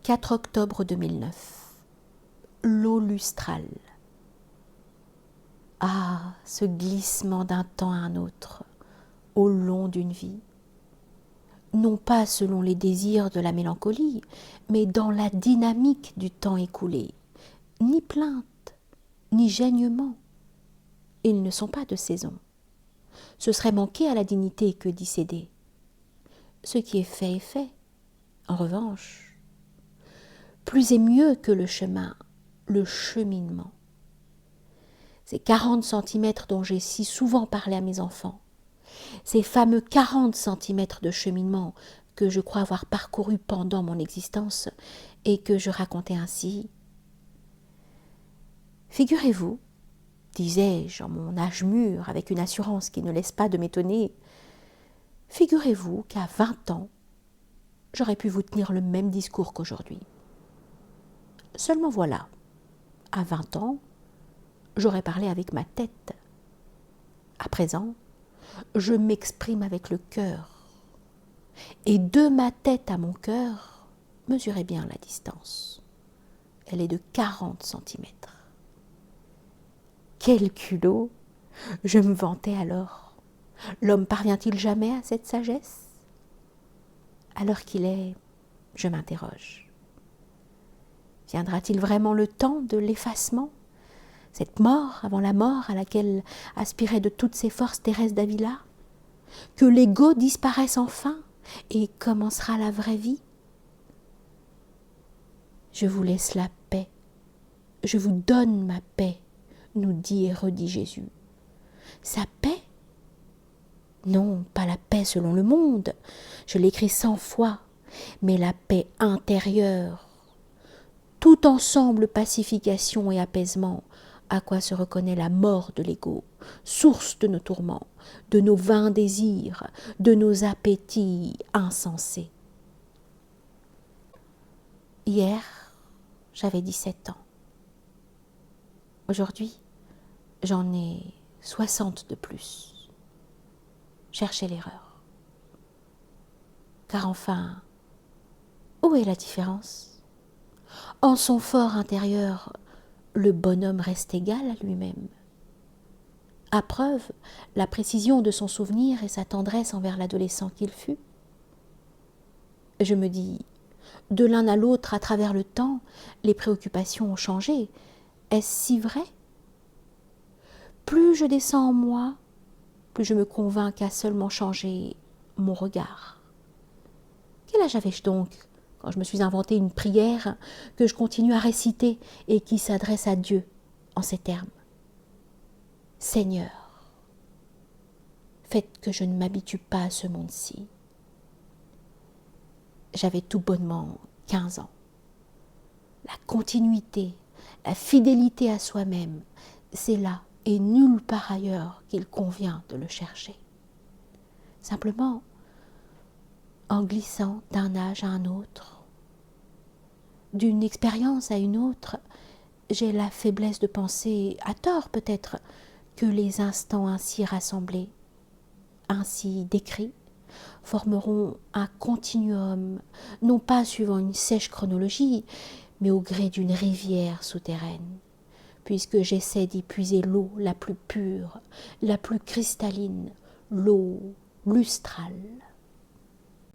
4 octobre 2009. L'eau lustrale. Ah, ce glissement d'un temps à un autre, au long d'une vie. Non pas selon les désirs de la mélancolie, mais dans la dynamique du temps écoulé. Ni plainte, ni gênement. Ils ne sont pas de saison. Ce serait manquer à la dignité que d'y céder. Ce qui est fait est fait. En revanche, plus et mieux que le chemin, le cheminement. Ces 40 centimètres dont j'ai si souvent parlé à mes enfants, ces fameux 40 centimètres de cheminement que je crois avoir parcouru pendant mon existence et que je racontais ainsi. Figurez-vous, disais-je en mon âge mûr avec une assurance qui ne laisse pas de m'étonner, figurez-vous qu'à 20 ans, j'aurais pu vous tenir le même discours qu'aujourd'hui. Seulement voilà, à 20 ans, j'aurais parlé avec ma tête. À présent, je m'exprime avec le cœur. Et de ma tête à mon cœur, mesurez bien la distance. Elle est de 40 centimètres. Quel culot! Je me vantais alors. L'homme parvient-il jamais à cette sagesse? À l'heure qu'il est, je m'interroge. Viendra-t-il vraiment le temps de l'effacement? Cette mort avant la mort à laquelle aspirait de toutes ses forces Thérèse d'Avila? Que l'ego disparaisse enfin et commencera la vraie vie? Je vous laisse la paix, je vous donne ma paix, nous dit et redit Jésus. Sa paix? Non, pas la paix selon le monde, je l'écris 100 fois, mais la paix intérieure. Tout ensemble pacification et apaisement, à quoi se reconnaît la mort de l'ego, source de nos tourments, de nos vains désirs, de nos appétits insensés. Hier, j'avais 17 ans. Aujourd'hui, j'en ai 60 de plus. Cherchez l'erreur. Car enfin, où est la différence? En son fort intérieur, le bonhomme reste égal à lui-même. À preuve, la précision de son souvenir et sa tendresse envers l'adolescent qu'il fut. Je me dis, de l'un à l'autre, à travers le temps, les préoccupations ont changé. Est-ce si vrai? Plus je descends en moi, plus je me convainc qu'a seulement changé mon regard. Quel âge avais-je donc quand je me suis inventé une prière que je continue à réciter et qui s'adresse à Dieu en ces termes? Seigneur, faites que je ne m'habitue pas à ce monde-ci. J'avais tout bonnement 15 ans. La continuité, la fidélité à soi-même, c'est là et nulle part ailleurs qu'il convient de le chercher. Simplement, en glissant d'un âge à un autre, d'une expérience à une autre, j'ai la faiblesse de penser, à tort peut-être, que les instants ainsi rassemblés, ainsi décrits, formeront un continuum, non pas suivant une sèche chronologie, mais au gré d'une rivière souterraine, puisque j'essaie d'y puiser l'eau la plus pure, la plus cristalline, l'eau lustrale.